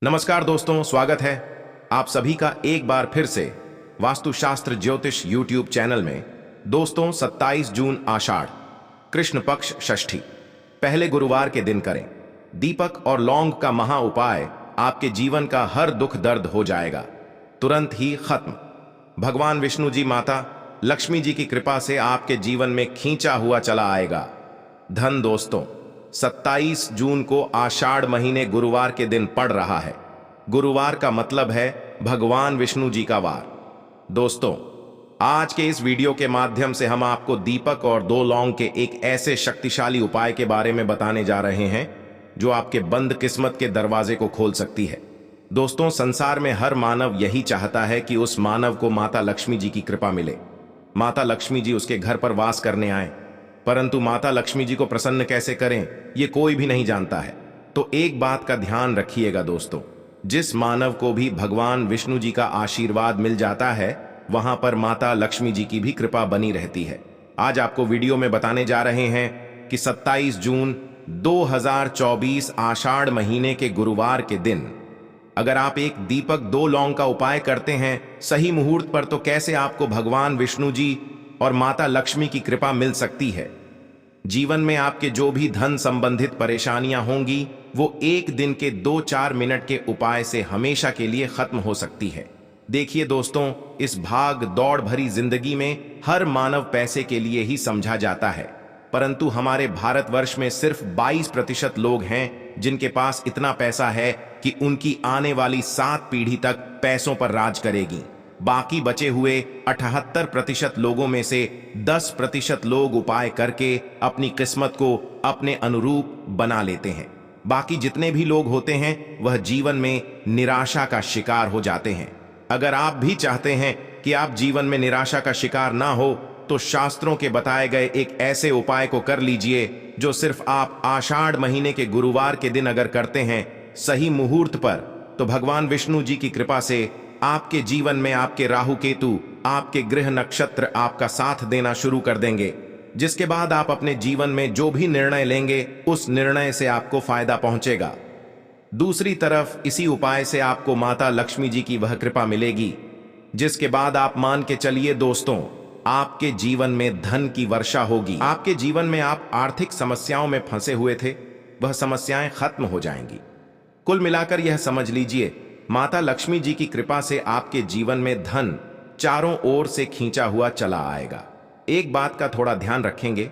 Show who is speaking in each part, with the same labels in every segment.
Speaker 1: नमस्कार दोस्तों, स्वागत है आप सभी का एक बार फिर से वास्तुशास्त्र ज्योतिष यूट्यूब चैनल में। दोस्तों 27 जून आषाढ़ कृष्ण पक्ष षष्ठी पहले गुरुवार के दिन करें दीपक और लौंग का महा उपाय। आपके जीवन का हर दुख दर्द हो जाएगा तुरंत ही खत्म। भगवान विष्णु जी माता लक्ष्मी जी की कृपा से आपके जीवन में खींचा हुआ चला आएगा धन। दोस्तों 27 जून को आषाढ़ महीने गुरुवार के दिन पड़ रहा है। गुरुवार का मतलब है भगवान विष्णु जी का वार। दोस्तों आज के इस वीडियो के माध्यम से हम आपको दीपक और 2 लौंग के एक ऐसे शक्तिशाली उपाय के बारे में बताने जा रहे हैं जो आपके बंद किस्मत के दरवाजे को खोल सकती है। दोस्तों संसार में हर मानव यही चाहता है कि उस मानव को माता लक्ष्मी जी की कृपा मिले, माता लक्ष्मी जी उसके घर पर वास करने आए। परंतु माता लक्ष्मी जी को प्रसन्न कैसे करें ये कोई भी नहीं जानता है। तो एक बात का ध्यान रखिएगा दोस्तों, जिस मानव को भी भगवान विष्णु जी का आशीर्वाद मिल जाता है वहां पर माता लक्ष्मी जी की भी कृपा बनी रहती है। आज आपको वीडियो में बताने जा रहे हैं कि 27 जून 2024 आषाढ़ महीने के गुरुवार के दिन अगर आप एक दीपक 2 लौंग का उपाय करते हैं सही मुहूर्त पर, तो कैसे आपको भगवान विष्णु जी और माता लक्ष्मी की कृपा मिल सकती है। जीवन में आपके जो भी धन संबंधित परेशानियां होंगी वो एक दिन के 2-4 मिनट के उपाय से हमेशा के लिए खत्म हो सकती है। देखिए दोस्तों, इस भाग दौड़ भरी जिंदगी में हर मानव पैसे के लिए ही समझा जाता है, परंतु हमारे भारतवर्ष में सिर्फ 22% लोग हैं जिनके पास इतना पैसा है कि उनकी आने वाली 7 पीढ़ी तक पैसों पर राज करेगी। बाकी बचे हुए 78% लोगों में से 10% लोग उपाय करके अपनी किस्मत को अपने अनुरूप बना लेते हैं। बाकी जितने भी लोग होते हैं वह जीवन में निराशा का शिकार हो जाते हैं। अगर आप भी चाहते हैं कि आप जीवन में निराशा का शिकार ना हो तो शास्त्रों के बताए गए एक ऐसे उपाय को कर लीजिए जो सिर्फ आप आषाढ़ महीने के गुरुवार के दिन अगर करते हैं सही मुहूर्त पर, तो भगवान विष्णु जी की कृपा से आपके जीवन में आपके राहु केतु आपके ग्रह नक्षत्र आपका साथ देना शुरू कर देंगे, जिसके बाद आप अपने जीवन में जो भी निर्णय लेंगे उस निर्णय से आपको फायदा पहुंचेगा। दूसरी तरफ इसी उपाय से आपको माता लक्ष्मी जी की वह कृपा मिलेगी जिसके बाद आप मान के चलिए दोस्तों आपके जीवन में धन की वर्षा होगी। आपके जीवन में आप आर्थिक समस्याओं में फंसे हुए थे वह समस्याएं खत्म हो जाएंगी। कुल मिलाकर यह समझ लीजिए माता लक्ष्मी जी की कृपा से आपके जीवन में धन चारों ओर से खींचा हुआ चला आएगा। एक बात का थोड़ा ध्यान रखेंगे,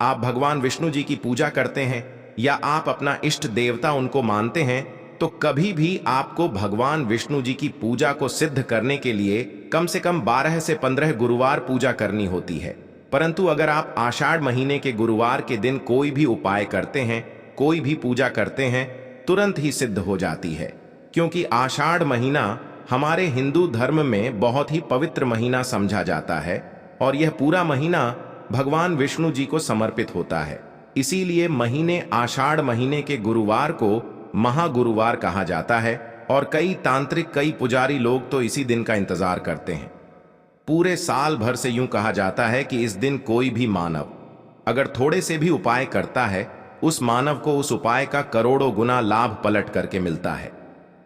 Speaker 1: आप भगवान विष्णु जी की पूजा करते हैं या आप अपना इष्ट देवता उनको मानते हैं तो कभी भी आपको भगवान विष्णु जी की पूजा को सिद्ध करने के लिए कम से कम 12 से 15 गुरुवार पूजा करनी होती है। परंतु अगर आप आषाढ़ महीने के गुरुवार के दिन कोई भी उपाय करते हैं, कोई भी पूजा करते हैं, तुरंत ही सिद्ध हो जाती है, क्योंकि आषाढ़ महीना हमारे हिंदू धर्म में बहुत ही पवित्र महीना समझा जाता है और यह पूरा महीना भगवान विष्णु जी को समर्पित होता है। इसीलिए महीने आषाढ़ महीने के गुरुवार को महागुरुवार कहा जाता है और कई तांत्रिक कई पुजारी लोग तो इसी दिन का इंतजार करते हैं। पूरे साल भर से यूं कहा जाता है कि इस दिन कोई भी मानव अगर थोड़े से भी उपाय करता है उस मानव को उस उपाय का करोड़ों गुना लाभ पलट करके मिलता है।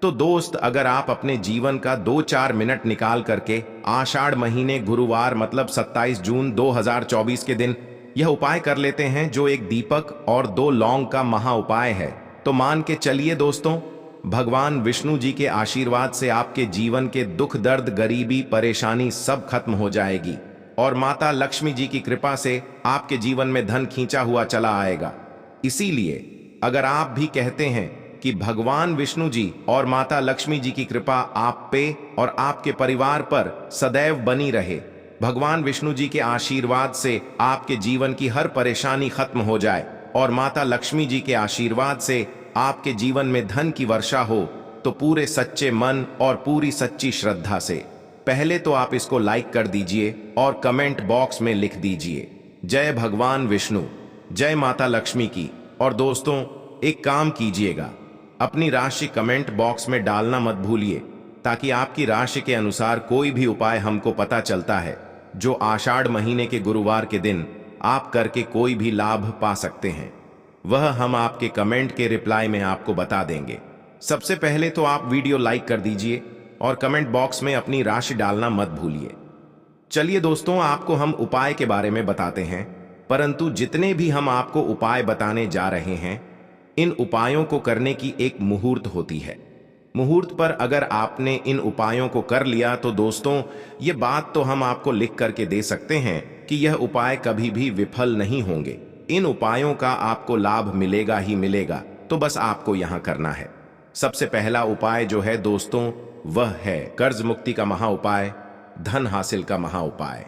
Speaker 1: तो दोस्त अगर आप अपने जीवन का 2-4 मिनट निकाल करके आषाढ़ महीने गुरुवार मतलब 27 जून 2024 के दिन यह उपाय कर लेते हैं जो एक दीपक और 2 लौंग का महा उपाय है, तो मान के चलिए दोस्तों भगवान विष्णु जी के आशीर्वाद से आपके जीवन के दुख दर्द गरीबी परेशानी सब खत्म हो जाएगी और माता लक्ष्मी जी की कृपा से आपके जीवन में धन खींचा हुआ चला आएगा। इसीलिए अगर आप भी कहते हैं कि भगवान विष्णु जी और माता लक्ष्मी जी की कृपा आप पे और आपके परिवार पर सदैव बनी रहे, भगवान विष्णु जी के आशीर्वाद से आपके जीवन की हर परेशानी खत्म हो जाए और माता लक्ष्मी जी के आशीर्वाद से आपके जीवन में धन की वर्षा हो, तो पूरे सच्चे मन और पूरी सच्ची श्रद्धा से पहले तो आप इसको लाइक कर दीजिए और कमेंट बॉक्स में लिख दीजिए जय भगवान विष्णु, जय माता लक्ष्मी की। और दोस्तों एक काम कीजिएगा, अपनी राशि कमेंट बॉक्स में डालना मत भूलिए, ताकि आपकी राशि के अनुसार कोई भी उपाय हमको पता चलता है जो आषाढ़ महीने के गुरुवार के दिन आप करके कोई भी लाभ पा सकते हैं, वह हम आपके कमेंट के रिप्लाई में आपको बता देंगे। सबसे पहले तो आप वीडियो लाइक कर दीजिए और कमेंट बॉक्स में अपनी राशि डालना मत भूलिए। चलिए दोस्तों, आपको हम उपाय के बारे में बताते हैं, परंतु जितने भी हम आपको उपाय बताने जा रहे हैं, इन उपायों को करने की एक मुहूर्त होती है। मुहूर्त पर अगर आपने इन उपायों को कर लिया तो दोस्तों, ये बात तो हम आपको लिख करके दे सकते हैं कि यह उपाय कभी भी विफल नहीं होंगे। इन उपायों का आपको लाभ मिलेगा ही मिलेगा, तो बस आपको यहां करना है। सबसे पहला उपाय जो है दोस्तों, वह है कर्ज मुक्ति का महा उपाय, धन हासिल का महा उपाय।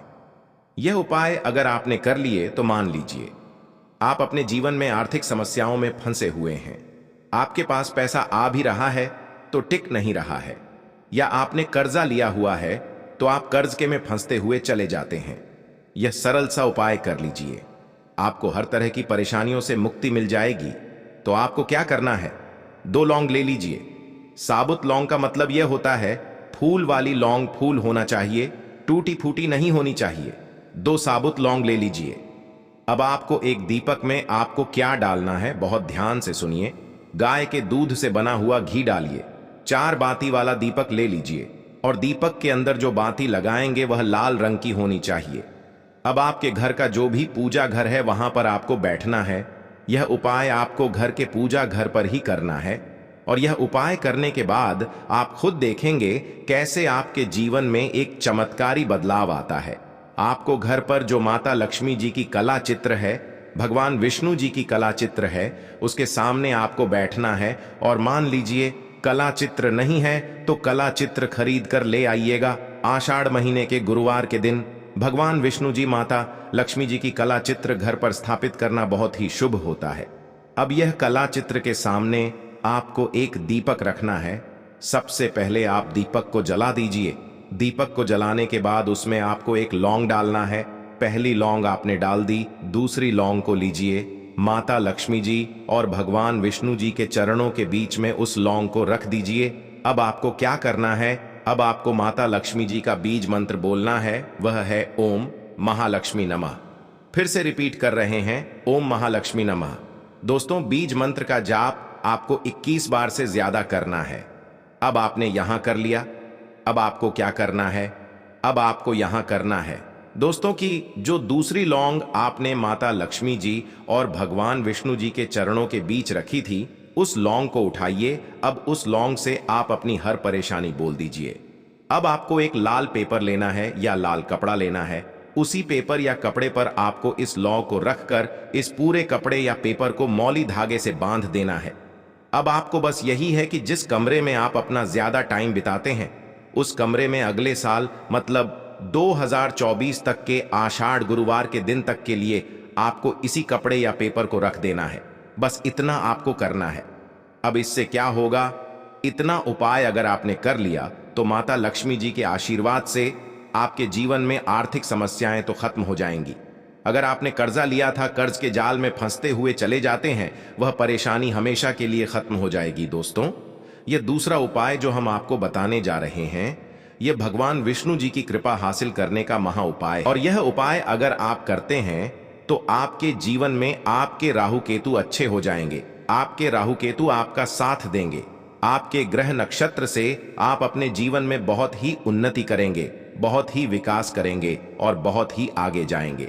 Speaker 1: यह उपाय अगर आपने कर लिए तो मान लीजिए आप अपने जीवन में आर्थिक समस्याओं में फंसे हुए हैं। आपके पास पैसा आ भी रहा है तो टिक नहीं रहा है, या आपने कर्जा लिया हुआ है तो आप कर्ज के में फंसते हुए चले जाते हैं। यह सरल सा उपाय कर लीजिए, आपको हर तरह की परेशानियों से मुक्ति मिल जाएगी। तो आपको क्या करना है, 2 लौंग ले लीजिए। साबुत लौंग का मतलब यह होता है फूल वाली लौंग, फूल होना चाहिए, टूटी फूटी नहीं होनी चाहिए। 2 साबुत लौंग ले लीजिए। अब आपको एक दीपक में आपको क्या डालना है, बहुत ध्यान से सुनिए। गाय के दूध से बना हुआ घी डालिए। 4 बाती वाला दीपक ले लीजिए और दीपक के अंदर जो बाती लगाएंगे वह लाल रंग की होनी चाहिए। अब आपके घर का जो भी पूजा घर है वहां पर आपको बैठना है। यह उपाय आपको घर के पूजा घर पर ही करना है, और यह उपाय करने के बाद आप खुद देखेंगे कैसे आपके जीवन में एक चमत्कारी बदलाव आता है। आपको घर पर जो माता लक्ष्मी जी की कला चित्र है, भगवान विष्णु जी की कला चित्र है, उसके सामने आपको बैठना है। और मान लीजिए कला चित्र नहीं है तो कला चित्र खरीद कर ले आइएगा। आषाढ़ महीने के गुरुवार के दिन भगवान विष्णु जी, माता लक्ष्मी जी की कला चित्र घर पर स्थापित करना बहुत ही शुभ होता है। अब यह कला चित्र के सामने आपको एक दीपक रखना है। सबसे पहले आप दीपक को जला दीजिए। दीपक को जलाने के बाद उसमें आपको एक लौंग डालना है। पहली लौंग आपने डाल दी, दूसरी लौंग को लीजिए, माता लक्ष्मी जी और भगवान विष्णु जी के चरणों के बीच में उस लौंग को रख दीजिए। अब आपको क्या करना है, अब आपको माता लक्ष्मी जी का बीज मंत्र बोलना है, वह है ओम महालक्ष्मी नमः। फिर से रिपीट कर रहे हैं, ओम महालक्ष्मी नमः। दोस्तों, बीज मंत्र का जाप आपको 21 बार से ज्यादा करना है। अब आपने यहां कर लिया, अब आपको क्या करना है, अब आपको यहां करना है दोस्तों कि जो दूसरी लौंग आपने माता लक्ष्मी जी और भगवान विष्णु जी के चरणों के बीच रखी थी, उस लौंग को उठाइए। अब उस लौंग से आप अपनी हर परेशानी बोल दीजिए। अब आपको एक लाल पेपर लेना है या लाल कपड़ा लेना है। उसी पेपर या कपड़े पर आपको इस लौंग को रखकर इस पूरे कपड़े या पेपर को मौली धागे से बांध देना है। अब आपको बस यही है कि जिस कमरे में आप अपना ज्यादा टाइम बिताते हैं, उस कमरे में अगले साल मतलब 2024 तक के आषाढ़ गुरुवार के दिन तक के लिए आपको इसी कपड़े या पेपर को रख देना है। बस इतना आपको करना है। अब इससे क्या होगा, इतना उपाय अगर आपने कर लिया तो माता लक्ष्मी जी के आशीर्वाद से आपके जीवन में आर्थिक समस्याएं तो खत्म हो जाएंगी। अगर आपने कर्जा लिया था, कर्ज के जाल में फंसते हुए चले जाते हैं, वह परेशानी हमेशा के लिए खत्म हो जाएगी। दोस्तों, यह दूसरा उपाय जो हम आपको बताने जा रहे हैं, यह भगवान विष्णु जी की कृपा हासिल करने का महा उपाय। और यह उपाय अगर आप करते हैं तो आपके जीवन में आपके राहु केतु अच्छे हो जाएंगे। आपके राहु केतु आपका साथ देंगे। आपके ग्रह नक्षत्र से आप अपने जीवन में बहुत ही उन्नति करेंगे, बहुत ही विकास करेंगे और बहुत ही आगे जाएंगे।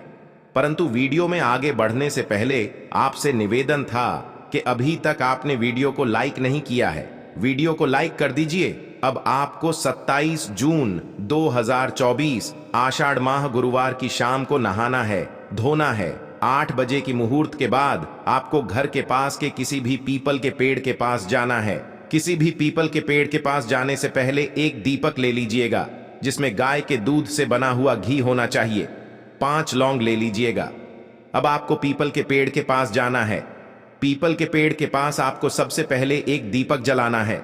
Speaker 1: परंतु वीडियो में आगे बढ़ने से पहले आपसे निवेदन था कि अभी तक आपने वीडियो को लाइक नहीं किया है, वीडियो को लाइक कर दीजिए। अब आपको 27 जून 2024 आषाढ़ माह गुरुवार की शाम को नहाना है, धोना है। 8 बजे की मुहूर्त के बाद आपको घर के पास के किसी भी पीपल के पेड़ के पास जाना है। किसी भी पीपल के पेड़ के पास जाने से पहले एक दीपक ले लीजिएगा जिसमें गाय के दूध से बना हुआ घी होना चाहिए। 5 लौंग ले लीजिएगा। अब आपको पीपल के पेड़ के पास जाना है। पीपल के पेड़ के पास आपको सबसे पहले एक दीपक जलाना है।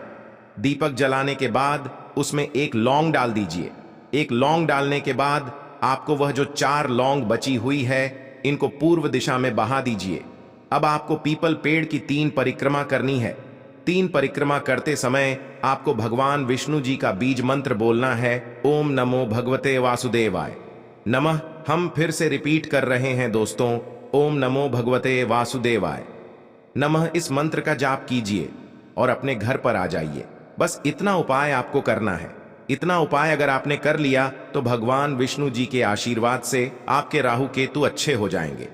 Speaker 1: दीपक जलाने के बाद उसमें एक लौंग डाल दीजिए। एक लौंग डालने के बाद आपको वह जो 4 लौंग बची हुई है, इनको पूर्व दिशा में बहा दीजिए। अब आपको पीपल पेड़ की 3 परिक्रमा करनी है। 3 परिक्रमा करते समय आपको भगवान विष्णु जी का बीज मंत्र बोलना है, ओम नमो भगवते वासुदेवाय नमः। हम फिर से रिपीट कर रहे हैं दोस्तों, ओम नमो भगवते वासुदेवाय नमः। इस मंत्र का जाप कीजिए और अपने घर पर आ जाइए। बस इतना उपाय आपको करना है। इतना उपाय अगर आपने कर लिया तो भगवान विष्णु जी के आशीर्वाद से आपके राहु केतु अच्छे हो जाएंगे,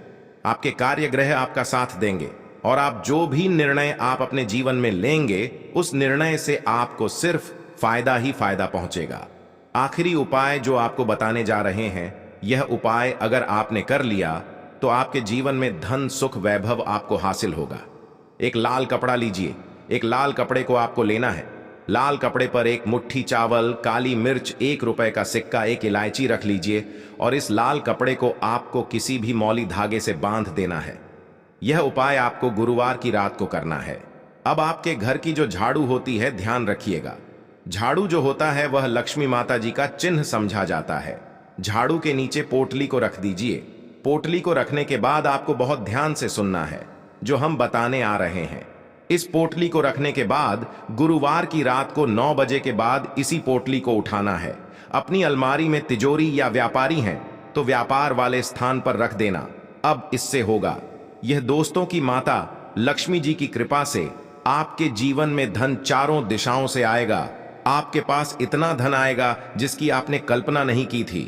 Speaker 1: आपके कार्य ग्रह आपका साथ देंगे और आप जो भी निर्णय आप अपने जीवन में लेंगे उस निर्णय से आपको सिर्फ फायदा ही फायदा पहुंचेगा। आखिरी उपाय जो आपको बताने जा रहे हैं, यह उपाय अगर आपने कर लिया तो आपके जीवन में धन सुख वैभव आपको हासिल होगा। एक लाल कपड़ा लीजिए। एक लाल कपड़े को आपको लेना है। लाल कपड़े पर एक मुट्ठी चावल, काली मिर्च, 1 रुपए का सिक्का, एक इलायची रख लीजिए और इस लाल कपड़े को आपको किसी भी मौली धागे से बांध देना है। यह उपाय आपको गुरुवार की रात को करना है। अब आपके घर की जो झाड़ू होती है, ध्यान रखिएगा, झाड़ू जो होता है वह लक्ष्मी माता जी का चिन्ह समझा जाता है। झाड़ू के नीचे पोटली को रख दीजिए। पोटली को रखने के बाद आपको बहुत ध्यान से सुनना है जो हम बताने आ रहे हैं। इस पोटली को रखने के बाद गुरुवार की रात को 9 बजे के बाद इसी पोटली को उठाना है। अपनी अलमारी में तिजोरी या व्यापारी हैं तो व्यापार वाले स्थान पर रख देना। अब इससे होगा यह, दोस्तों की माता लक्ष्मी जी की कृपा से आपके जीवन में धन चारों दिशाओं से आएगा। आपके पास इतना धन आएगा जिसकी आपने कल्पना नहीं की थी।